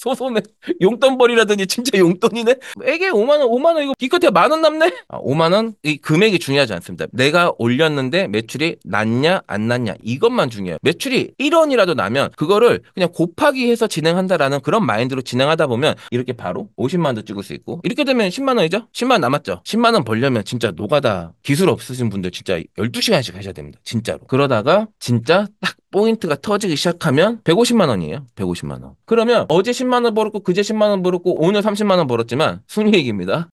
소소매 용돈벌이라더니 진짜 용돈이네. 에게 5만 원, 5만 원 이거 기껏해야 만 원 남네. 5만 원 이 금액이 중요하지 않습니다. 내가 올렸는데 매출이 났냐 안 났냐 이것만 중요해요. 매출이 1원이라도 나면 그거를 그냥 곱하기 해서 진행한다라는 그런 마인드로 진행하다 보면 이렇게 바로 50만 원도 찍을 수 있고, 이렇게 되면 10만 원이죠. 10만 원 남았죠. 10만 원 벌려면 진짜 노가다 기술 없으신 분들 진짜 12시간씩 하셔야 됩니다. 진짜로. 그러다가 진짜 딱 포인트가 터지기 시작하면 150만 원이에요. 150만 원. 그러면 어제 10만 원 벌었고 그제 10만 원 벌었고 오늘 30만 원 벌었지만 순이익입니다.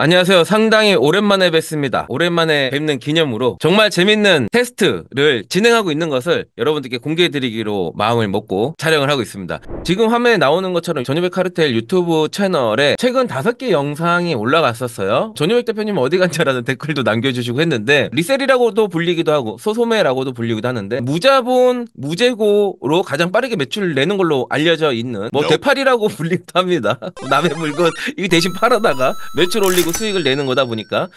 안녕하세요. 상당히 오랜만에 뵙습니다. 오랜만에 뵙는 기념으로 정말 재밌는 테스트를 진행하고 있는 것을 여러분들께 공개해드리기로 마음을 먹고 촬영을 하고 있습니다. 지금 화면에 나오는 것처럼 조니백 카르텔 유튜브 채널에 최근 5개 영상이 올라갔었어요. 조니백 대표님 어디 간지라는 댓글도 남겨주시고 했는데, 리셀이라고도 불리기도 하고 소소매라고도 불리기도 하는데, 무자본 무재고로 가장 빠르게 매출을 내는 걸로 알려져 있는 뭐 대팔이라고 불리기도 합니다. 남의 물건 이 대신 팔아다가 매출 올리고 수익을 내는 거다 보니까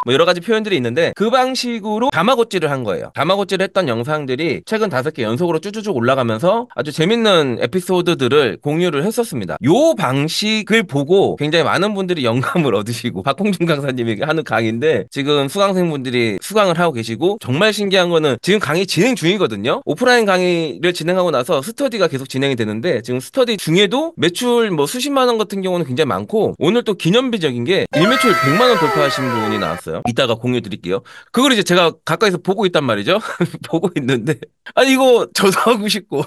뭐 여러 가지 표현들이 있는데, 그 방식으로 다마고찌를 한 거예요. 다마고찌를 했던 영상들이 최근 5개 연속으로 쭈쭈쭉 올라가면서 아주 재밌는 에피소드들을 공유를 했었습니다. 요 방식을 보고 굉장히 많은 분들이 영감을 얻으시고, 박홍준 강사님이 하는 강의인데 지금 수강생분들이 수강을 하고 계시고, 정말 신기한 거는 지금 강의 진행 중이거든요. 오프라인 강의를 진행하고 나서 스터디가 계속 진행이 되는데, 지금 스터디 중에도 매출 뭐 수십만 원 같은 경우는 굉장히 많고, 오늘 또 기념비적인 게 일매출 100만 원 돌파하신 분이 나왔어요. 이따가 공유 드릴게요. 그걸 이제 제가 가까이서 보고 있단 말이죠. 보고 있는데, 아니 이거 저도 하고 싶고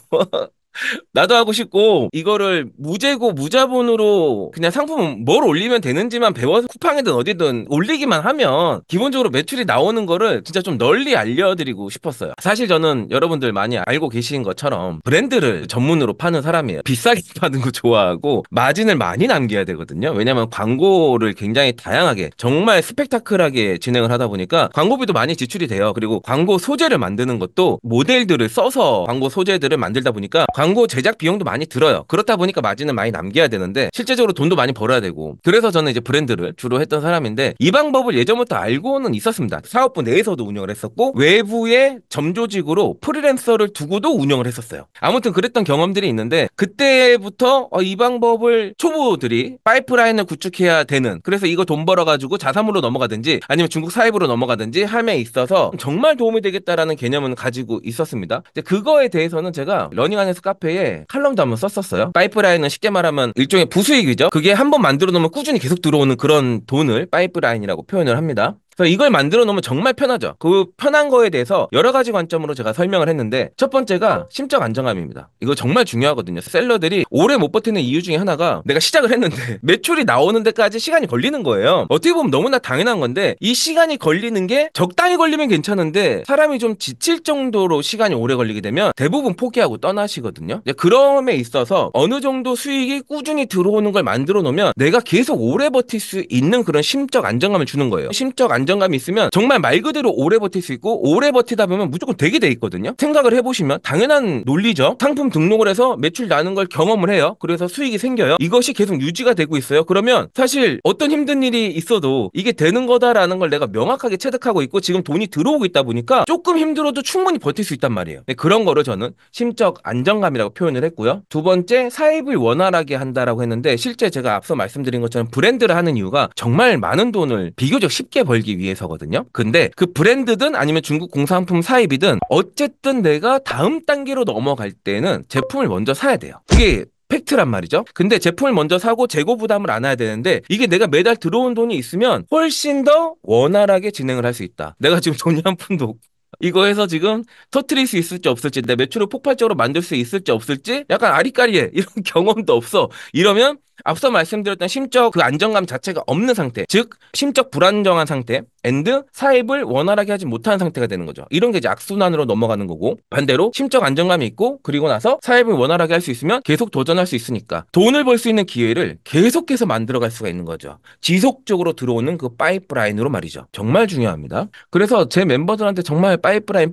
나도 하고 싶고, 이거를 무재고 무자본으로 그냥 상품 뭘 올리면 되는지만 배워서 쿠팡이든 어디든 올리기만 하면 기본적으로 매출이 나오는 거를 진짜 좀 널리 알려드리고 싶었어요. 사실 저는 여러분들 많이 알고 계신 것처럼 브랜드를 전문으로 파는 사람이에요. 비싸게 파는 거 좋아하고 마진을 많이 남겨야 되거든요. 왜냐면 광고를 굉장히 다양하게 정말 스펙타클하게 진행을 하다 보니까 광고비도 많이 지출이 돼요. 그리고 광고 소재를 만드는 것도 모델들을 써서 광고 소재들을 만들다 보니까 광고 제작 비용도 많이 들어요. 그렇다 보니까 마진을 많이 남겨야 되는데 실제적으로 돈도 많이 벌어야 되고, 그래서 저는 이제 브랜드를 주로 했던 사람인데, 이 방법을 예전부터 알고는 있었습니다. 사업부 내에서도 운영을 했었고 외부의 점조직으로 프리랜서를 두고도 운영을 했었어요. 아무튼 그랬던 경험들이 있는데, 그때부터 이 방법을 초보들이 파이프라인을 구축해야 되는, 그래서 이거 돈 벌어가지고 자사몰로 넘어가든지 아니면 중국 사입으로 넘어가든지 함에 있어서 정말 도움이 되겠다라는 개념은 가지고 있었습니다. 근데 그거에 대해서는 제가 러닝안에서 카페에 칼럼도 한번 썼었어요. 파이프라인은 쉽게 말하면 일종의 부수익이죠. 그게 한번 만들어 놓으면 꾸준히 계속 들어오는 그런 돈을 파이프라인이라고 표현을 합니다. 그래서 이걸 만들어 놓으면 정말 편하죠. 그 편한 거에 대해서 여러 가지 관점으로 제가 설명을 했는데, 첫 번째가 심적 안정감입니다. 이거 정말 중요하거든요. 셀러들이 오래 못 버티는 이유 중에 하나가, 내가 시작을 했는데 매출이 나오는 데까지 시간이 걸리는 거예요. 어떻게 보면 너무나 당연한 건데, 이 시간이 걸리는 게 적당히 걸리면 괜찮은데 사람이 좀 지칠 정도로 시간이 오래 걸리게 되면 대부분 포기하고 떠나시거든요. 그럼에 있어서 어느 정도 수익이 꾸준히 들어오는 걸 만들어 놓으면 내가 계속 오래 버틸 수 있는 그런 심적 안정감을 주는 거예요. 심적 안정감이 있으면 정말 말 그대로 오래 버틸 수 있고, 오래 버티다 보면 무조건 되게 돼 있거든요. 생각을 해보시면 당연한 논리죠. 상품 등록을 해서 매출 나는 걸 경험을 해요. 그래서 수익이 생겨요. 이것이 계속 유지가 되고 있어요. 그러면 사실 어떤 힘든 일이 있어도 이게 되는 거다라는 걸 내가 명확하게 체득하고 있고, 지금 돈이 들어오고 있다 보니까 조금 힘들어도 충분히 버틸 수 있단 말이에요. 그런 거를 저는 심적 안정감이라고 표현을 했고요. 두 번째, 사입을 원활하게 한다라고 했는데, 실제 제가 앞서 말씀드린 것처럼 브랜드를 하는 이유가 정말 많은 돈을 비교적 쉽게 벌기 위해서거든요. 근데 그 브랜드든 아니면 중국 공산품 사입이든 어쨌든 내가 다음 단계로 넘어갈 때는 제품을 먼저 사야 돼요. 그게 팩트란 말이죠. 근데 제품을 먼저 사고 재고 부담을 안 해야 되는데, 이게 내가 매달 들어온 돈이 있으면 훨씬 더 원활하게 진행을 할 수 있다. 내가 지금 돈이 한 푼도 없고 이거 해서 지금 터트릴 수 있을지 없을지, 내 매출을 폭발적으로 만들 수 있을지 없을지 약간 아리까리해. 이런 경험도 없어. 이러면 앞서 말씀드렸던 심적 그 안정감 자체가 없는 상태, 즉 심적 불안정한 상태, 앤드 사입을 원활하게 하지 못하는 상태가 되는 거죠. 이런 게 이제 악순환으로 넘어가는 거고, 반대로 심적 안정감이 있고 그리고 나서 사입을 원활하게 할 수 있으면 계속 도전할 수 있으니까 돈을 벌 수 있는 기회를 계속해서 만들어갈 수가 있는 거죠. 지속적으로 들어오는 그 파이프라인으로 말이죠. 정말 중요합니다. 그래서 제 멤버들한테 정말 파이프라인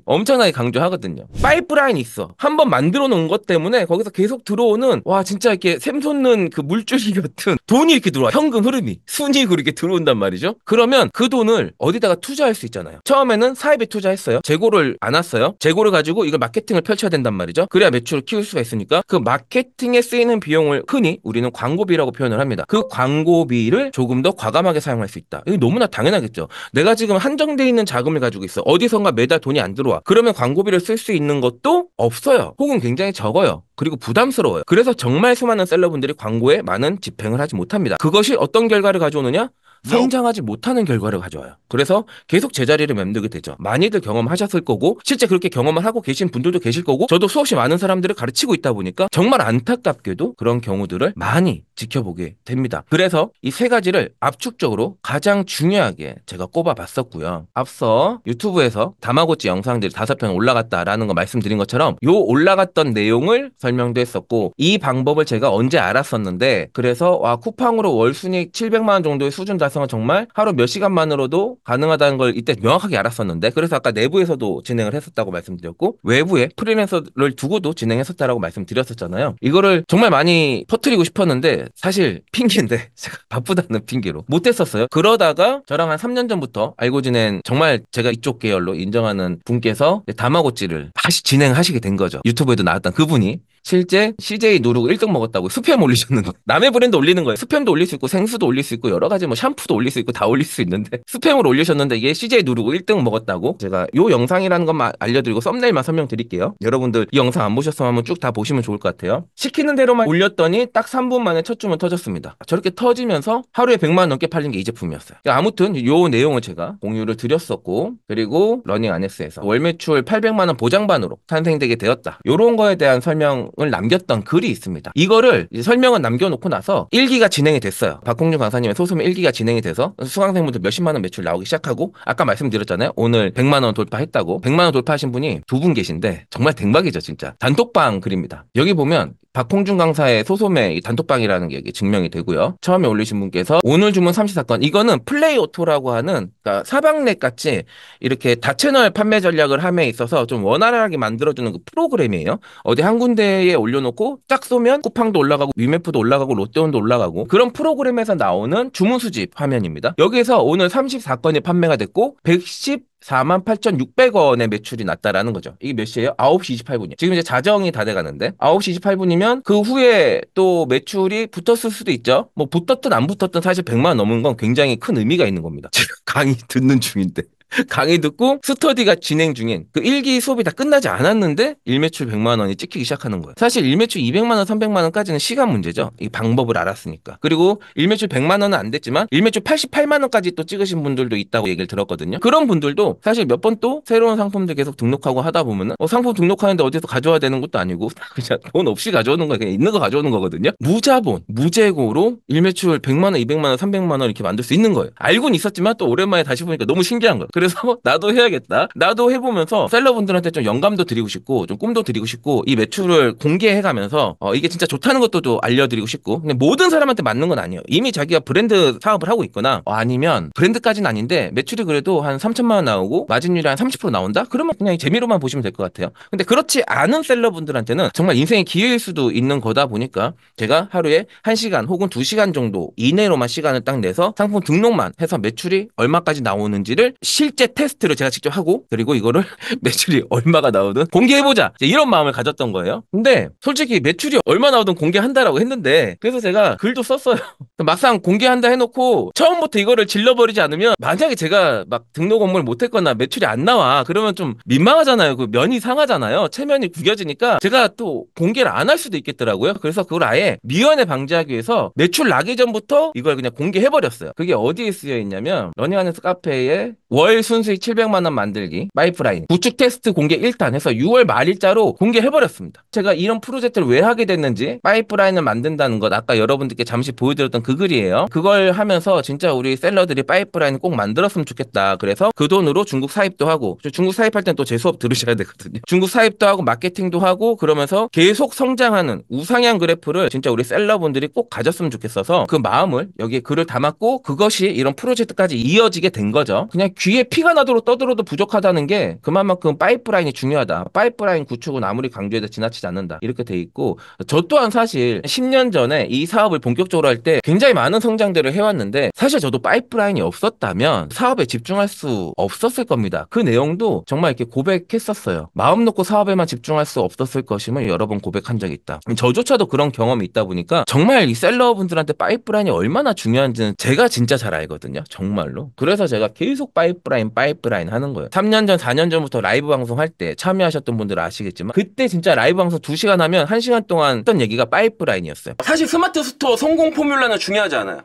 엄청나게 강조하거든요. 파이프라인 있어. 한번 만들어 놓은 것 때문에 거기서 계속 들어오는, 와 진짜 이렇게 샘솟는 흐르는 그 물줄기 같은 돈이 이렇게 들어와. 현금 흐름이 순이익으로 이렇게 들어온단 말이죠. 그러면 그 돈을 어디다가 투자할 수 있잖아요. 처음에는 사입에 투자했어요. 재고를 안 왔어요. 재고를 가지고 이걸 마케팅을 펼쳐야 된단 말이죠. 그래야 매출을 키울 수가 있으니까 그 마케팅에 쓰이는 비용을 흔히 우리는 광고비라고 표현을 합니다. 그 광고비를 조금 더 과감하게 사용할 수 있다. 이거 너무나 당연하겠죠. 내가 지금 한정돼 있는 자금을 가지고 있어. 어디선가 매달 돈이 안 들어와. 그러면 광고비를 쓸 수 있는 것도 없어요. 혹은 굉장히 적어요. 그리고 부담스러워요. 그래서 정말 수많은 셀러분들이 광고에 많은 집행을 하지 못합니다. 그것이 어떤 결과를 가져오느냐? 성장하지 못하는 결과를 가져와요. 그래서 계속 제자리를 맴돌게 되죠. 많이들 경험하셨을 거고 실제 그렇게 경험을 하고 계신 분들도 계실 거고 저도 수없이 많은 사람들을 가르치고 있다 보니까 정말 안타깝게도 그런 경우들을 많이 지켜보게 됩니다. 그래서 이 세 가지를 압축적으로 가장 중요하게 제가 꼽아봤었고요. 앞서 유튜브에서 다마고치 영상들이 5편 올라갔다라는 거 말씀드린 것처럼 요 올라갔던 내용을 설명도 했었고 이 방법을 제가 언제 알았었는데 그래서 와 쿠팡으로 월 순이익 700만 원 정도의 수준 달성은 정말 하루 몇 시간만으로도 가능하다는 걸 이때 명확하게 알았었는데 그래서 아까 내부에서도 진행을 했었다고 말씀드렸고 외부에 프리랜서를 두고도 진행했었다라고 말씀드렸었잖아요. 이거를 정말 많이 퍼뜨리고 싶었는데 사실 핑계인데 제가 바쁘다는 핑계로 못했었어요. 그러다가 저랑 한 3년 전부터 알고 지낸 정말 제가 이쪽 계열로 인정하는 분께서 다마고찌를 다시 진행하시게 된 거죠. 유튜브에도 나왔던 그분이 실제 CJ 누르고 1등 먹었다고 스팸 올리셨는 거. 남의 브랜드 올리는 거예요. 스팸도 올릴 수 있고 생수도 올릴 수 있고 여러 가지 뭐 샴푸도 올릴 수 있고 다 올릴 수 있는데 스팸을 올리셨는데 이게 CJ 누르고 1등 먹었다고. 제가 요 영상이라는 것만 알려드리고 썸네일만 설명드릴게요. 여러분들 이 영상 안 보셨으면 한번 쭉 다 보시면 좋을 것 같아요. 시키는 대로만 올렸더니 딱 3분 만에 첫 주문 터졌습니다. 저렇게 터지면서 하루에 100만 원 넘게 팔린 게 이 제품이었어요. 아무튼 요 내용을 제가 공유를 드렸었고 그리고 러닝 아네스에서 월 매출 800만 원 보장반으로 탄생되게 되었다. 요런 거에 대한 설명을 남겼던 글이 있습니다. 이거를 설명은 남겨놓고 나서 1기가 진행이 됐어요. 박홍준 강사님의 소소매 1기가 진행이 돼서 수강생분들 몇십만 원 매출 나오기 시작하고 아까 말씀드렸잖아요. 오늘 100만 원 돌파했다고. 100만 원 돌파하신 분이 2분 계신데 정말 대박이죠 진짜. 단톡방 글입니다. 여기 보면 박홍준 강사의 소소매 단톡방이라는 게 증명이 되고요. 처음에 올리신 분께서 오늘 주문 34건 이거는 플레이 오토라고 하는 그러니까 사방넷 같이 이렇게 다채널 판매 전략을 함에 있어서 좀 원활하게 만들어주는 그 프로그램이에요. 어디 한 군데에 올려놓고 딱 쏘면 쿠팡도 올라가고 위메프도 올라가고 롯데온도 올라가고 그런 프로그램에서 나오는 주문 수집 화면입니다. 여기에서 오늘 34건이 판매가 됐고 114만 8,600원의 매출이 났다라는 거죠. 이게 몇 시예요? 9시 28분이에요. 지금 이제 자정이 다 돼가는데 9시 28분이면 그 후에 또 매출이 붙었을 수도 있죠. 뭐 붙었든 안 붙었든 사실 100만 원 넘은 건 굉장히 큰 의미가 있는 겁니다. 지금 강의 듣는 중인데. 강의 듣고 스터디가 진행 중인 그 1기 수업이 다 끝나지 않았는데 일매출 100만 원이 찍히기 시작하는 거예요. 사실 일매출 200만 원, 300만 원까지는 시간 문제죠. 이 방법을 알았으니까. 그리고 일매출 100만 원은 안 됐지만 일매출 88만 원까지 또 찍으신 분들도 있다고 얘기를 들었거든요. 그런 분들도 사실 몇 번 또 새로운 상품들 계속 등록하고 하다 보면은 상품 등록하는데 어디서 가져와야 되는 것도 아니고 그냥 돈 없이 가져오는 거예요. 그냥 있는 거 가져오는 거거든요. 무자본, 무재고로 일매출 100만 원, 200만 원, 300만 원 이렇게 만들 수 있는 거예요. 알고는 있었지만 또 오랜만에 다시 보니까 너무 신기한 거예요. 그래서 나도 해야겠다. 나도 해보면서 셀러분들한테 좀 영감도 드리고 싶고 좀 꿈도 드리고 싶고 이 매출을 공개해가면서 이게 진짜 좋다는 것도 좀 알려드리고 싶고 근데 모든 사람한테 맞는 건 아니에요. 이미 자기가 브랜드 사업을 하고 있거나 아니면 브랜드까지는 아닌데 매출이 그래도 한 3천만 원 나오고 마진율이 한 30% 나온다? 그러면 그냥 재미로만 보시면 될 것 같아요. 근데 그렇지 않은 셀러분들한테는 정말 인생의 기회일 수도 있는 거다 보니까 제가 하루에 1시간 혹은 2시간 정도 이내로만 시간을 딱 내서 상품 등록만 해서 매출이 얼마까지 나오는지를 실제 테스트를 제가 직접 하고 그리고 이거를 매출이 얼마가 나오든 공개해보자 이런 마음을 가졌던 거예요. 근데 솔직히 매출이 얼마 나오든 공개한다라고 했는데 그래서 제가 글도 썼어요. 막상 공개한다 해놓고 처음부터 이거를 질러버리지 않으면 만약에 제가 막 등록 업무를 못했거나 매출이 안 나와 그러면 좀 민망하잖아요. 그 면이 상하잖아요. 체면이 구겨지니까 제가 또 공개를 안 할 수도 있겠더라고요. 그래서 그걸 아예 미연에 방지하기 위해서 매출 나기 전부터 이걸 그냥 공개해버렸어요. 그게 어디에 쓰여 있냐면 러닝하네스 카페에 월 순수익 700만 원 만들기 파이프라인 구축 테스트 공개 1탄 해서 6월 말일자로 공개해버렸습니다. 제가 이런 프로젝트를 왜 하게 됐는지 파이프라인을 만든다는 것 아까 여러분들께 잠시 보여드렸던 그 글이에요. 그걸 하면서 진짜 우리 셀러들이 파이프라인 꼭 만들었으면 좋겠다. 그래서 그 돈으로 중국 사입도 하고 중국 사입할 땐 또 제 수업 들으셔야 되거든요. 중국 사입도 하고 마케팅도 하고 그러면서 계속 성장하는 우상향 그래프를 진짜 우리 셀러분들이 꼭 가졌으면 좋겠어서 그 마음을 여기에 글을 담았고 그것이 이런 프로젝트까지 이어지게 된 거죠. 그냥 귀에 피가 나도록 떠들어도 부족하다는 게 그만큼 파이프라인이 중요하다. 파이프라인 구축은 아무리 강조해도 지나치지 않는다. 이렇게 돼 있고 저 또한 사실 10년 전에 이 사업을 본격적으로 할 때 굉장히 많은 성장들을 해왔는데 사실 저도 파이프라인이 없었다면 사업에 집중할 수 없었을 겁니다. 그 내용도 정말 이렇게 고백했었어요. 마음 놓고 사업에만 집중할 수 없었을 것임을 여러 번 고백한 적이 있다. 저조차도 그런 경험이 있다 보니까 정말 이 셀러분들한테 파이프라인이 얼마나 중요한지는 제가 진짜 잘 알거든요. 정말로. 그래서 제가 계속 파이프라인 하는 거예요. 3년 전, 4년 전부터 라이브 방송 할 때 참여하셨던 분들은 아시겠지만 그때 진짜 라이브 방송 2시간 하면 1시간 동안 했던 얘기가 파이프라인이었어요. 사실 스마트 스토어 성공 포뮬러는 중요하지 않아요.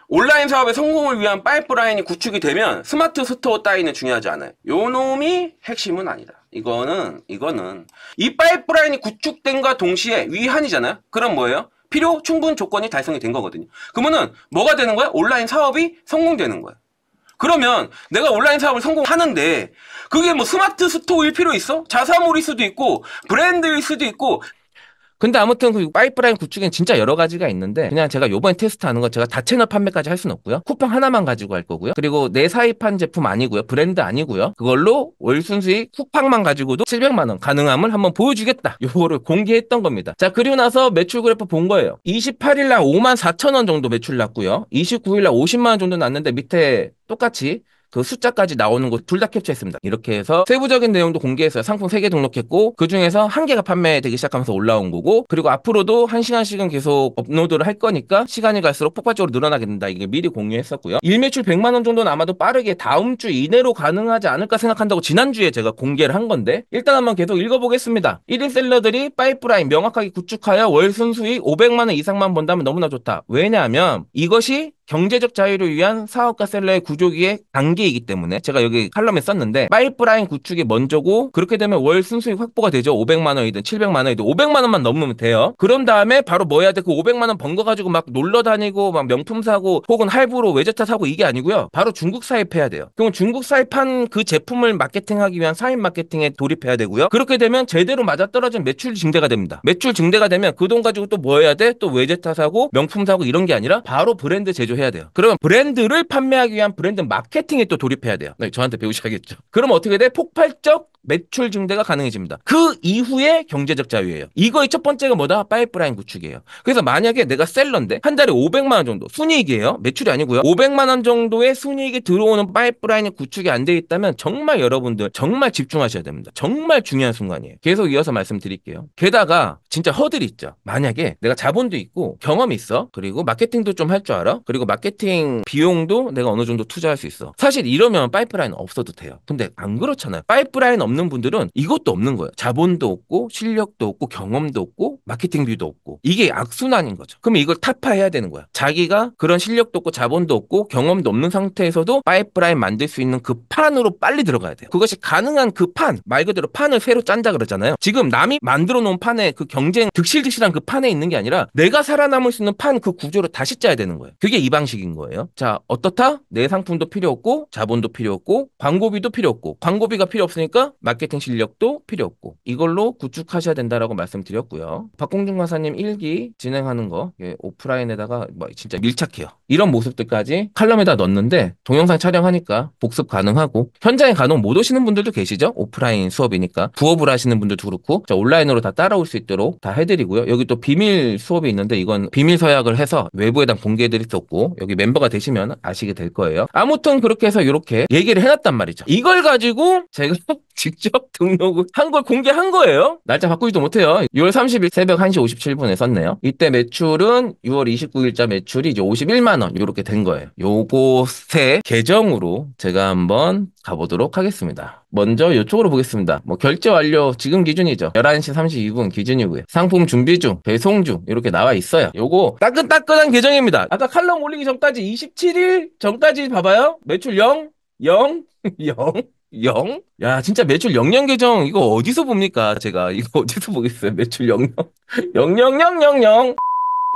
온라인 사업의 성공을 위한 파이프라인이 구축이 되면 스마트 스토어 따위는 중요하지 않아요. 요 놈이 핵심은 아니다. 이거는 이 파이프라인이 구축된과 동시에 위한이잖아요. 그럼 뭐예요? 필요 충분 조건이 달성이 된 거거든요. 그러면은 뭐가 되는 거야? 온라인 사업이 성공되는 거야. 그러면 내가 온라인 사업을 성공하는데 그게 뭐 스마트 스토어일 필요 있어? 자사몰일 수도 있고 브랜드일 수도 있고. 근데 아무튼 그 파이프라인 구축엔 진짜 여러 가지가 있는데 그냥 제가 요번에 테스트하는 거 제가 다 채널 판매까지 할 수는 없고요. 쿠팡 하나만 가지고 할 거고요. 그리고 내 사입한 제품 아니고요. 브랜드 아니고요. 그걸로 월 순수익 쿠팡만 가지고도 700만 원 가능함을 한번 보여주겠다. 요거를 공개했던 겁니다. 자, 그리고 나서 매출 그래프 본 거예요. 28일 날 5만 4천 원 정도 매출 났고요. 29일 날 50만 원 정도 났는데 밑에 똑같이 그 숫자까지 나오는 거 둘 다 캡처했습니다. 이렇게 해서 세부적인 내용도 공개했어요. 상품 3개 등록했고 그중에서 1개가 판매되기 시작하면서 올라온 거고 그리고 앞으로도 1시간씩은 계속 업로드를 할 거니까 시간이 갈수록 폭발적으로 늘어나게 된다. 이게 미리 공유했었고요. 일매출 100만 원 정도는 아마도 빠르게 다음 주 이내로 가능하지 않을까 생각한다고 지난주에 제가 공개를 한 건데 일단 한번 계속 읽어보겠습니다. 1인 셀러들이 파이프라인 명확하게 구축하여 월 순수익 500만 원 이상만 번다면 너무나 좋다. 왜냐하면 이것이 경제적 자유를 위한 사업가 셀러의 구조기의 단계이기 때문에 제가 여기 칼럼에 썼는데 파이프라인 구축이 먼저고 그렇게 되면 월 순수익 확보가 되죠. 500만 원이든 700만 원이든 500만 원만 넘으면 돼요. 그런 다음에 바로 뭐 해야 돼? 그 500만 원 번 거 가지고 막 놀러 다니고 막 명품 사고 혹은 할부로 외제차 사고 이게 아니고요. 바로 중국 사입해야 돼요. 그럼 중국 사입한 그 제품을 마케팅하기 위한 사입 마케팅에 돌입해야 되고요. 그렇게 되면 제대로 맞아떨어진 매출 증대가 됩니다. 매출 증대가 되면 그 돈 가지고 또 뭐 해야 돼? 또 외제차 사고 명품 사고 이런 게 아니라 바로 브랜드 제조해야 돼요. 그러면 브랜드를 판매하기 위한 브랜드 마케팅에 또 돌입해야 돼요. 네, 저한테 배우셔야겠죠. 그럼 어떻게 돼? 폭발적 매출 증대가 가능해집니다. 그 이후에 경제적 자유예요. 이거의 첫 번째가 뭐다? 파이프라인 구축이에요. 그래서 만약에 내가 셀러인데 한 달에 500만 원 정도 순이익이에요. 매출이 아니고요. 500만 원 정도의 순이익이 들어오는 파이프라인이 구축이 안 돼 있다면 정말 여러분들 정말 집중하셔야 됩니다. 정말 중요한 순간이에요. 계속 이어서 말씀드릴게요. 게다가 진짜 허들이 있죠. 만약에 내가 자본도 있고 경험이 있어. 그리고 마케팅도 좀 할 줄 알아. 그리고 마케팅 비용도 내가 어느 정도 투자할 수 있어. 사실 이러면 파이프라인 없어도 돼요. 근데 안 그렇잖아요. 파이프라인 없는 분들은 이것도 없는 거예요. 자본도 없고 실력도 없고 경험도 없고 마케팅 뷰도 없고 이게 악순환인 거죠. 그럼 이걸 타파해야 되는 거야. 자기가 그런 실력도 없고 자본도 없고 경험도 없는 상태에서도 파이프라인 만들 수 있는 그 판으로 빨리 들어가야 돼요. 그것이 가능한 그 판, 말 그대로 판을 새로 짠다 그러잖아요. 지금 남이 만들어 놓은 판에 그 경쟁 득실득실한 그 판에 있는 게 아니라 내가 살아남을 수 있는 판 그 구조로 다시 짜야 되는 거예요. 그게 이 방식인 거예요. 자, 어떻다? 내 상품도 필요 없고 자본도 필요 없고 광고비도 필요 없고 광고비가 필요 없으니까 마케팅 실력도 필요 없고 이걸로 구축하셔야 된다라고 말씀드렸고요. 박공준 강사님 1기 진행하는 거 오프라인에다가 뭐 진짜 밀착해요. 이런 모습들까지 칼럼에다 넣었는데 동영상 촬영하니까 복습 가능하고 현장에 간혹 못 오시는 분들도 계시죠? 오프라인 수업이니까 부업을 하시는 분들도 그렇고 자, 온라인으로 다 따라올 수 있도록 다 해드리고요. 여기 또 비밀 수업이 있는데 이건 비밀 서약을 해서 외부에다 공개해드릴 수 없고 여기 멤버가 되시면 아시게 될 거예요. 아무튼 그렇게 해서 이렇게 얘기를 해놨단 말이죠. 이걸 가지고 제가 직접 등록을 한 걸 공개한 거예요. 날짜 바꾸지도 못해요. 6월 30일 새벽 1시 57분에 썼네요. 이때 매출은 6월 29일자 매출이 이제 51만 원 이렇게 된 거예요. 요곳의 계정으로 제가 한번 가보도록 하겠습니다. 먼저 이쪽으로 보겠습니다. 뭐 결제 완료 지금 기준이죠. 11시 32분 기준이고요. 상품 준비 중, 배송 중 이렇게 나와 있어요. 요거 따끈따끈한 계정입니다. 아까 칼럼 올리기 전까지 27일 전까지 봐봐요. 매출 0, 0, 0. 0? 야, 진짜 매출 00 계정 이거 어디서 봅니까? 제가 이거 어디서 보겠어요? 매출 00 00000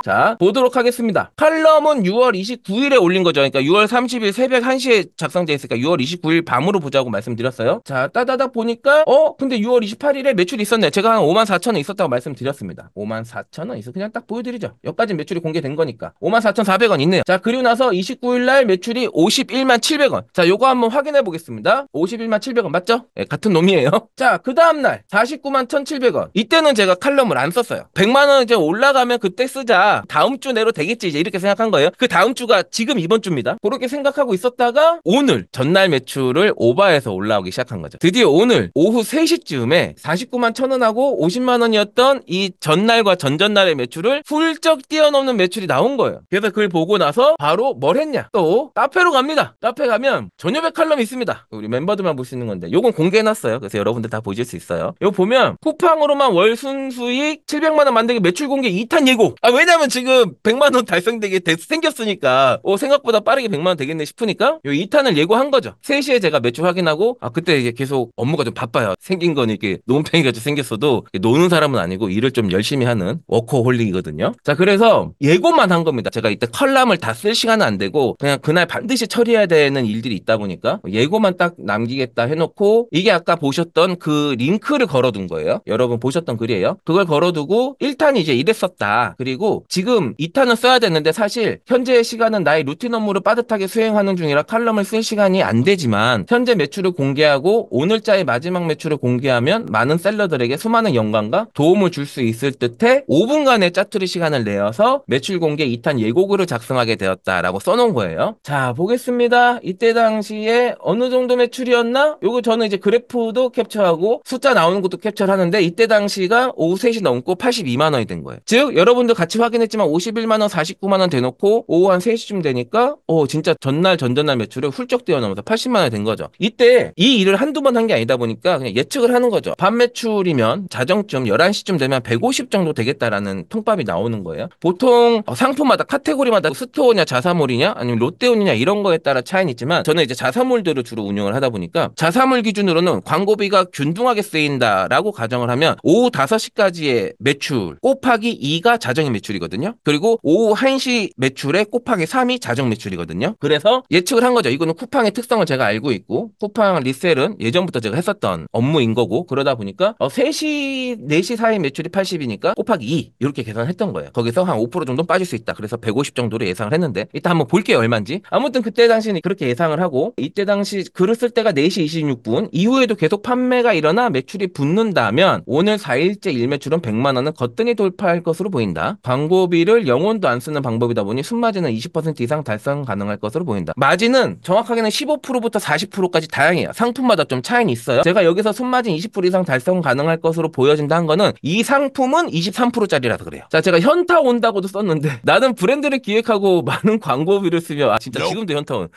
자, 보도록 하겠습니다. 칼럼은 6월 29일에 올린 거죠. 그러니까 6월 30일 새벽 1시에 작성돼 있으니까 6월 29일 밤으로 보자고 말씀드렸어요. 자, 따다닥 보니까 근데 6월 28일에 매출이 있었네. 제가 한 54,000원 있었다고 말씀드렸습니다. 54,000원 있어. 그냥 딱 보여드리죠. 여기까지 매출이 공개된 거니까. 54,400원 있네요. 자, 그리고 나서 29일날 매출이 51만 700원. 자, 요거 한번 확인해 보겠습니다. 51만 700원 맞죠? 네, 같은 놈이에요. 자, 그 다음날 49만 1,700원. 이때는 제가 칼럼을 안 썼어요. 100만원 이제 올라가면 그때 쓰자. 다음 주 내로 되겠지. 이제 이렇게 생각한 거예요. 그 다음 주가 지금 이번 주입니다. 그렇게 생각하고 있었다가 오늘 전날 매출을 오버해서 올라오기 시작한 거죠. 드디어 오늘 오후 3시쯤에 49만 1,000원하고 50만 원이었던 이 전날과 전전날의 매출을 훌쩍 뛰어넘는 매출이 나온 거예요. 그래서 그걸 보고 나서 바로 뭘 했냐? 또 카페로 갑니다. 카페 가면 전여백 칼럼이 있습니다. 우리 멤버들만 볼 수 있는 건데 요건 공개해놨어요. 그래서 여러분들 다 보실 수 있어요. 요거 보면 쿠팡으로만 월 순수익 700만 원 만들기 매출 공개 2탄 예고. 왜냐면 지금 100만 원 달성되게 생겼으니까 생각보다 빠르게 100만 원 되겠네 싶으니까 요 2탄을 예고한 거죠. 3시에 제가 매출 확인하고 그때 이제 계속 업무가 좀 바빠요. 생긴 건 이렇게 논팽이같이 생겼어도 노는 사람은 아니고 일을 좀 열심히 하는 워커홀릭이거든요. 자, 그래서 예고만 한 겁니다. 제가 이때 컬럼을 다 쓸 시간은 안 되고 그냥 그날 반드시 처리해야 되는 일들이 있다 보니까 예고만 딱 남기겠다 해놓고 이게 아까 보셨던 그 링크를 걸어둔 거예요. 여러분 보셨던 글이에요. 그걸 걸어두고 1탄이 이제 이랬었다. 그리고 지금 2탄은 써야 되는데 사실 현재 시간은 나의 루틴 업무를 빠듯하게 수행하는 중이라 칼럼을 쓸 시간이 안 되지만 현재 매출을 공개하고 오늘자의 마지막 매출을 공개하면 많은 셀러들에게 수많은 영광과 도움을 줄 수 있을 듯해 5분간의 짜투리 시간을 내어서 매출 공개 2탄 예고글을 작성하게 되었다라고 써놓은 거예요. 자, 보겠습니다. 이때 당시에 어느 정도 매출이었나? 요거 저는 이제 그래프도 캡처하고 숫자 나오는 것도 캡처를 하는데 이때 당시가 오후 3시 넘고 82만 원이 된 거예요. 즉 여러분들 같이 확인했지만 51만 원, 49만 원 대놓고 오후 한 3시쯤 되니까 진짜 전날 전전날 매출을 훌쩍 뛰어넘어서 80만 원이 된 거죠. 이때 이 일을 한두 번 한 게 아니다 보니까 그냥 예측을 하는 거죠. 밤 매출이면 자정쯤 11시쯤 되면 150 정도 되겠다라는 통밥이 나오는 거예요. 보통 상품마다 카테고리마다 스토어냐 자사몰이냐 아니면 롯데온이냐 이런 거에 따라 차이는 있지만 저는 이제 자사몰들을 주로 운영을 하다 보니까 자사몰 기준으로는 광고비가 균등하게 쓰인다라고 가정을 하면 오후 5시까지의 매출 곱하기 2가 자정의 매출이거든요. 그리고 오후 1시 매출에 곱하기 3이 자정 매출이거든요. 그래서 예측을 한 거죠. 이거는 쿠팡의 특성을 제가 알고 있고 쿠팡 리셀은 예전부터 제가 했었던 업무인 거고 그러다 보니까 3시, 4시 사이 매출이 80이니까 곱하기 2 이렇게 계산했던 거예요. 거기서 한 5% 정도 빠질 수 있다. 그래서 150 정도로 예상을 했는데 이따 한번 볼게요. 얼마인지. 아무튼 그때 당시는 그렇게 예상을 하고 이때 당시 글을 쓸 때가 4시 26분 이후에도 계속 판매가 일어나 매출이 붙는다면 오늘 4일째 일매출은 100만 원은 거뜬히 돌파할 것으로 보인다. 광고비를 영원도 안 쓰는 방법이다 보니 순마진은 20% 이상 달성 가능할 것으로 보인다. 마진은 정확하게는 15%부터 40%까지 다양해요. 상품마다 좀 차이는 있어요. 제가 여기서 순마진 20% 이상 달성 가능할 것으로 보여진다 한 거는 이 상품은 23%짜리라서 그래요. 자, 제가 현타 온다고도 썼는데 나는 브랜드를 기획하고 많은 광고비를 쓰며 진짜 지금도 현타 온.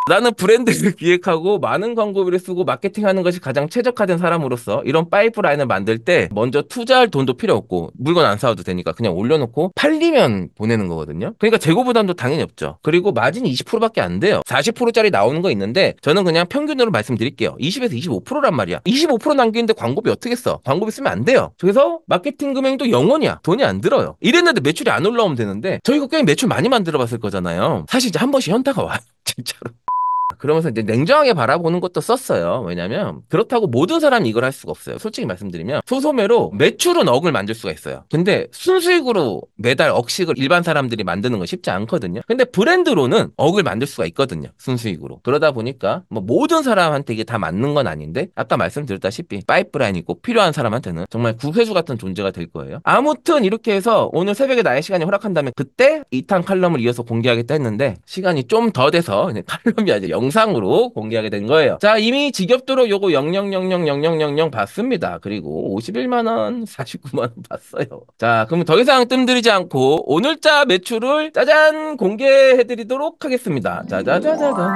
나는 브랜드를 기획하고 많은 광고비를 쓰고 마케팅하는 것이 가장 최적화된 사람으로서 이런 파이프라인을 만들 때 먼저 투자할 돈도 필요 없고 물건 안 사와도 되니까 그냥 올려놓고 팔리면 보내는 거거든요. 그러니까 재고 부담도 당연히 없죠. 그리고 마진이 20%밖에 안 돼요. 40%짜리 나오는 거 있는데 저는 그냥 평균으로 말씀드릴게요. 20에서 25%란 말이야. 25% 남기는데 광고비 어떻게 써? 광고비 쓰면 안 돼요. 그래서 마케팅 금액도 0원이야. 돈이 안 들어요. 이랬는데 매출이 안 올라오면 되는데 저희가 꽤 매출 많이 만들어 봤을 거잖아요. 사실 이제 한 번씩 현타가 와요. 진짜로. 그러면서 이제 냉정하게 바라보는 것도 썼어요. 왜냐면 그렇다고 모든 사람이 이걸 할 수가 없어요. 솔직히 말씀드리면 소소매로 매출은 억을 만들 수가 있어요. 근데 순수익으로 매달 억씩을 일반 사람들이 만드는 건 쉽지 않거든요. 근데 브랜드로는 억을 만들 수가 있거든요. 순수익으로. 그러다 보니까 뭐 모든 사람한테 이게 다 맞는 건 아닌데 아까 말씀드렸다시피 파이프라인이 꼭 필요한 사람한테는 정말 구세주 같은 존재가 될 거예요. 아무튼 이렇게 해서 오늘 새벽에 나의 시간이 허락한다면 그때 2탄 칼럼을 이어서 공개하겠다 했는데 시간이 좀 더 돼서 칼럼이 아니라 영상으로 공개하게 된 거예요. 자, 이미 지겹도록 요거 00000000 봤습니다. 그리고 51만원, 49만원 봤어요. 자, 그럼 더 이상 뜸들이지 않고 오늘자 매출을 짜잔 공개해드리도록 하겠습니다. 짜자자자잔.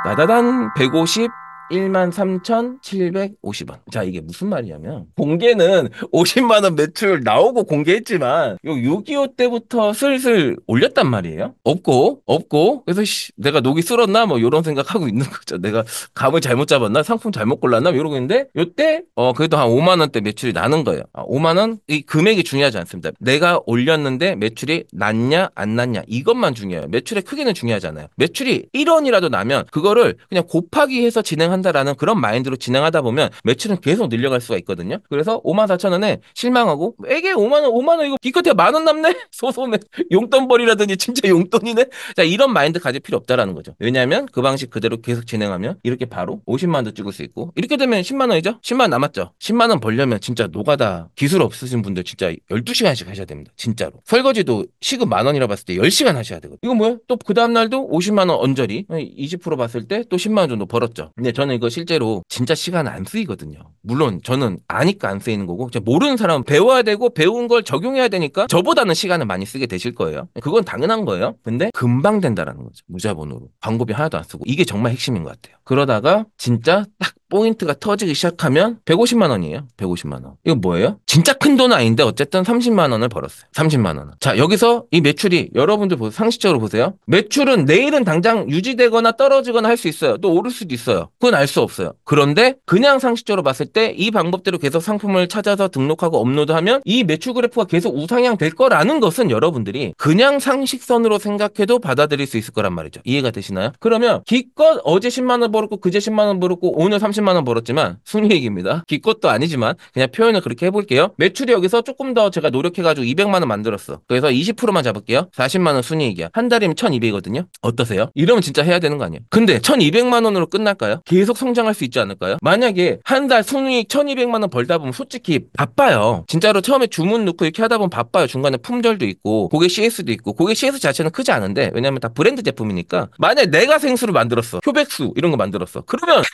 짜자잔 150 13,750원. 자, 이게 무슨 말이냐면, 공개는 50만 원 매출 나오고 공개했지만, 요 6.25 때부터 슬슬 올렸단 말이에요. 없고. 그래서, 내가 녹이 쓸었나? 뭐, 요런 생각하고 있는 거죠. 내가 감을 잘못 잡았나? 상품 잘못 골랐나? 이러고 있는데, 요때, 그래도 한 5만 원대 매출이 나는 거예요. 5만 원? 이 금액이 중요하지 않습니다. 내가 올렸는데 매출이 났냐, 안 났냐. 이것만 중요해요. 매출의 크기는 중요하잖아요. 매출이 1원이라도 나면, 그거를 그냥 곱하기 해서 진행한다라는 그런 마인드로 진행하다 보면 매출은 계속 늘려갈 수가 있거든요. 그래서 54,000원에 실망하고 에게 5만 원 이거 기껏해 만 원 남네? 소소네. 용돈벌이라더니 진짜 용돈이네? 자, 이런 마인드 가질 필요 없다라는 거죠. 왜냐하면 그 방식 그대로 계속 진행하면 이렇게 바로 50만 원도 찍을 수 있고 이렇게 되면 10만 원이죠? 10만 원 남았죠? 10만 원 벌려면 진짜 노가다 기술 없으신 분들 진짜 12시간씩 하셔야 됩니다. 진짜로. 설거지도 시급 만 원이라 봤을 때 10시간 하셔야 되거든요. 이거 뭐야? 또 그 다음날도 50만 원 언저리 20% 봤을 때 또 10만 원 정도 벌었죠. 근데 저는 이거 실제로 진짜 시간 안 쓰이거든요. 물론 저는 아니까 안 쓰이는 거고 모르는 사람은 배워야 되고 배운 걸 적용해야 되니까 저보다는 시간을 많이 쓰게 되실 거예요. 그건 당연한 거예요. 근데 금방 된다라는 거죠. 무자본으로. 광고비 하나도 안 쓰고. 이게 정말 핵심인 것 같아요. 그러다가 진짜 딱 포인트가 터지기 시작하면 150만 원이에요. 150만 원. 이거 뭐예요? 진짜 큰 돈은 아닌데 어쨌든 30만 원을 벌었어요. 30만 원. 자, 여기서 이 매출이 여러분들 보세요. 상식적으로 보세요. 매출은 내일은 당장 유지되거나 떨어지거나 할 수 있어요. 또 오를 수도 있어요. 그건 알 수 없어요. 그런데 그냥 상식적으로 봤을 때 이 방법대로 계속 상품을 찾아서 등록하고 업로드하면 이 매출 그래프가 계속 우상향 될 거라는 것은 여러분들이 그냥 상식선으로 생각해도 받아들일 수 있을 거란 말이죠. 이해가 되시나요? 그러면 기껏 어제 10만 원 벌었고 그제 10만 원 벌었고 오늘 30만 원 벌었지만 순이익입니다. 기껏도 아니지만 그냥 표현을 그렇게 해볼게요. 매출이 여기서 조금 더 제가 노력해가지고 200만 원 만들었어. 그래서 20%만 잡을게요. 40만 원 순이익이야. 한 달이면 1,200이거든요. 어떠세요? 이러면 진짜 해야 되는 거 아니에요? 근데 1,200만 원으로 끝날까요? 계속 성장할 수 있지 않을까요? 만약에 한 달 순이익 1,200만 원 벌다 보면 솔직히 바빠요. 진짜로 처음에 주문 넣고 이렇게 하다 보면 바빠요. 중간에 품절도 있고 고객 CS도 있고 고객 CS 자체는 크지 않은데 왜냐면 다 브랜드 제품이니까 만약에 내가 생수를 만들었어. 효백수 이런 거 만들었어. 그러면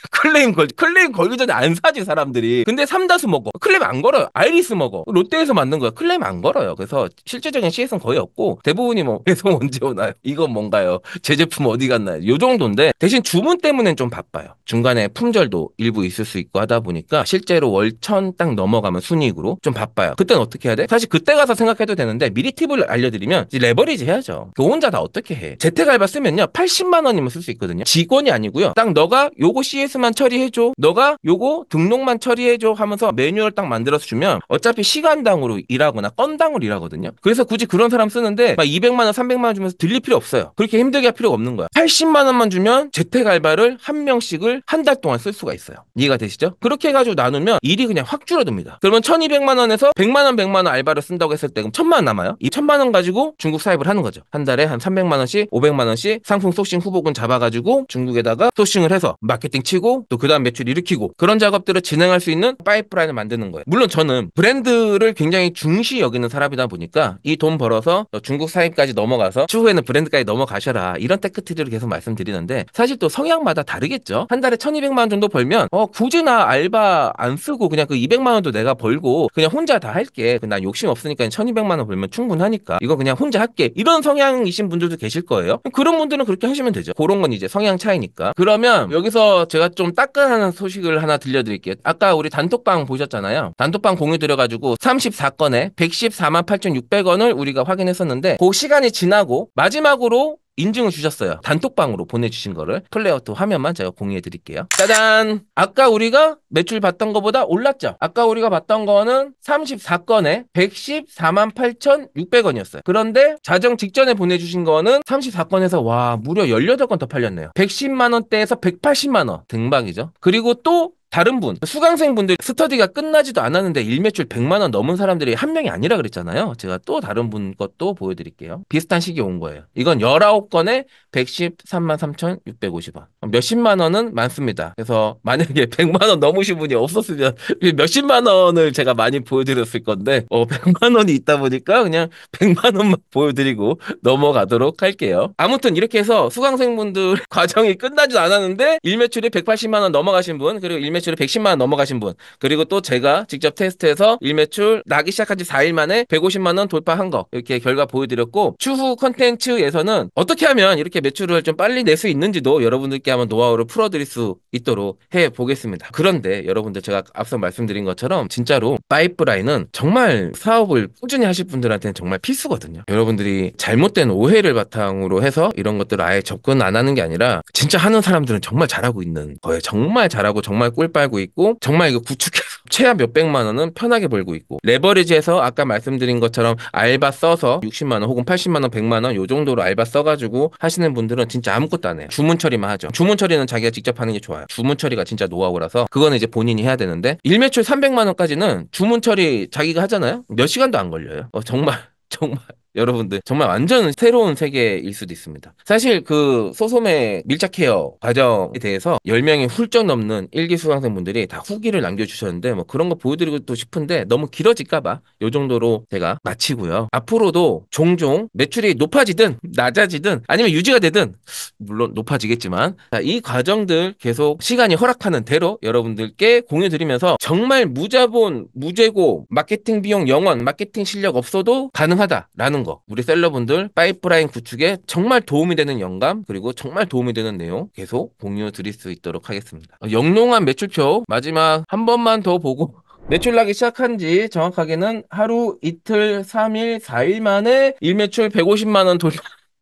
클레임 걸기 전에 안 사지 사람들이. 근데 삼다수 먹어. 클레임 안 걸어요. 아이리스 먹어. 롯데에서 만든 거야. 클레임 안 걸어요. 그래서 실제적인 CS는 거의 없고 대부분이 뭐 배송 언제 오나요? 이건 뭔가요? 제 제품 어디 갔나요? 요 정도인데 대신 주문 때문엔 좀 바빠요. 중간에 품절도 일부 있을 수 있고 하다 보니까 실제로 월 1,000 딱 넘어가면 순이익으로 좀 바빠요. 그때는 어떻게 해야 돼? 사실 그때 가서 생각해도 되는데 미리 팁을 알려드리면 이제 레버리지 해야죠. 그 혼자 다 어떻게 해? 재택알바 쓰면요 80만 원이면 쓸 수 있거든요. 직원이 아니고요. 딱 너가 요거 CS만 처리해줘. 너가 요거 등록만 처리해줘 하면서 매뉴얼 딱 만들어서 주면 어차피 시간당으로 일하거나 건당으로 일하거든요. 그래서 굳이 그런 사람 쓰는데 막 200만 원 300만 원 주면서 들릴 필요 없어요. 그렇게 힘들게 할 필요가 없는 거야. 80만 원만 주면 재택알바를 한 명씩을 한 달 동안 쓸 수가 있어요. 이해가 되시죠? 그렇게 해가지고 나누면 일이 그냥 확 줄어듭니다. 그러면 1,200만 원에서 100만 원 100만 원 알바를 쓴다고 했을 때 그럼 1,000만 원 남아요. 이 1,000만 원 가지고 중국 사입을 하는 거죠. 한 달에 한 300만 원씩 500만 원씩 상품 소싱 후보군 잡아가지고 중국에다가 소싱을 해서 마케팅 치고 또 그다음 매출 일으키고 그런 작업들을 진행할 수 있는 파이프라인을 만드는 거예요. 물론 저는 브랜드를 굉장히 중시 여기는 사람이다 보니까 이 돈 벌어서 중국 사입까지 넘어가서 추후에는 브랜드까지 넘어가셔라 이런 테크트리를 계속 말씀드리는데 사실 또 성향마다 다르겠죠. 한 달에 1,200만 원 정도 벌면 굳이 나 알바 안 쓰고 그냥 그 200만 원도 내가 벌고 그냥 혼자 다 할게. 난 욕심 없으니까 1,200만 원 벌면 충분하니까 이거 그냥 혼자 할게. 이런 성향이신 분들도 계실 거예요. 그런 분들은 그렇게 하시면 되죠. 그런 건 이제 성향 차이니까. 그러면 여기서 제가 좀 따끈한 소식을 하나 들려드릴게요. 아까 우리 단톡방 보셨잖아요. 단톡방 공유 드려가지고 34건에 114만 8,600원을 우리가 확인했었는데 그 시간이 지나고 마지막으로 인증을 주셨어요. 단톡방으로 보내주신 거를 플레이어트 화면만 제가 공유해 드릴게요. 짜잔! 아까 우리가 매출 봤던 거보다 올랐죠? 아까 우리가 봤던 거는 34건에 114만 8,600원이었어요. 그런데 자정 직전에 보내주신 거는 34건에서 와 무려 18건 더 팔렸네요. 110만 원대에서 180만 원 등박이죠. 그리고 또 다른 분, 수강생 분들 스터디가 끝나지도 않았는데 일매출 100만 원 넘은 사람들이 한 명이 아니라 그랬잖아요. 제가 또 다른 분 것도 보여드릴게요. 비슷한 시기에 온 거예요. 이건 19건에 113만 3,650원. 몇십만 원은 많습니다. 그래서 만약에 100만 원 넘으신 분이 없었으면 몇십만 원을 제가 많이 보여드렸을 건데 100만 원이 있다 보니까 그냥 100만 원만 보여드리고 넘어가도록 할게요. 아무튼 이렇게 해서 수강생분들 과정이 끝나지도 않았는데 일매출이 180만 원 넘어가신 분 그리고 일매출 일매출이 110만 원 넘어가신 분, 그리고 또 제가 직접 테스트해서 일매출 나기 시작한 지 4일 만에 150만 원 돌파한 거 이렇게 결과 보여드렸고, 추후 컨텐츠에서는 어떻게 하면 이렇게 매출을 좀 빨리 낼 수 있는지도 여러분들께 한번 노하우를 풀어드릴 수 있도록 해보겠습니다. 그런데 여러분들 제가 앞서 말씀드린 것처럼 진짜로 파이프라인은 정말 사업을 꾸준히 하실 분들한테는 정말 필수거든요. 여러분들이 잘못된 오해를 바탕으로 해서 이런 것들을 아예 접근 안 하는 게 아니라 진짜 하는 사람들은 정말 잘하고 있는 거예요. 정말 잘하고 정말 꿀 빨고 있고 정말 이거 구축해서 최하 몇백만 원은 편하게 벌고 있고, 레버리지해서 아까 말씀드린 것처럼 알바 써서 60만 원 혹은 80만 원 100만 원 요 정도로 알바 써가지고 하시는 분들은 진짜 아무것도 안 해요. 주문 처리만 하죠. 주문 처리는 자기가 직접 하는 게 좋아요. 주문 처리가 진짜 노하우라서 그거는 이제 본인이 해야 되는데, 일매출 300만 원까지는 주문 처리 자기가 하잖아요. 몇 시간도 안 걸려요. 정말 정말 여러분들 정말 완전 새로운 세계일 수도 있습니다. 사실 그 소소매 밀착 케어 과정에 대해서 10명이 훌쩍 넘는 일기 수강생분들이 다 후기를 남겨주셨는데 뭐 그런 거 보여드리고 또 싶은데 너무 길어질까봐 요 정도로 제가 마치고요. 앞으로도 종종 매출이 높아지든 낮아지든 아니면 유지가 되든, 물론 높아지겠지만, 자, 이 과정들 계속 시간이 허락하는 대로 여러분들께 공유드리면서 정말 무자본 무재고 마케팅 비용 0원, 마케팅 실력 없어도 가능하다라는 거, 우리 셀러분들 파이프라인 구축에 정말 도움이 되는 영감 그리고 정말 도움이 되는 내용 계속 공유 드릴 수 있도록 하겠습니다. 영롱한 매출표 마지막 한 번만 더 보고 매출 나기 시작한 지 정확하게는 하루 이틀 3일 4일 만에 일매출 150만 원 돌파.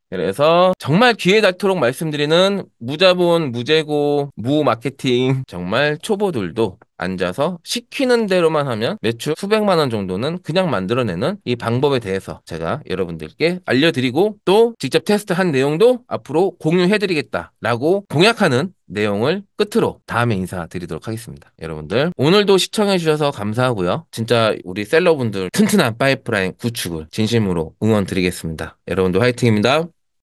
그래서 정말 기회 닿도록 말씀드리는 무자본, 무재고, 무마케팅 정말 초보들도 앉아서 시키는 대로만 하면 매출 수백만 원 정도는 그냥 만들어내는 이 방법에 대해서 제가 여러분들께 알려드리고, 또 직접 테스트한 내용도 앞으로 공유해드리겠다라고 공약하는 내용을 끝으로 다음에 인사드리도록 하겠습니다. 여러분들 오늘도 시청해주셔서 감사하고요. 진짜 우리 셀러분들 튼튼한 파이프라인 구축을 진심으로 응원드리겠습니다. 여러분들 화이팅입니다.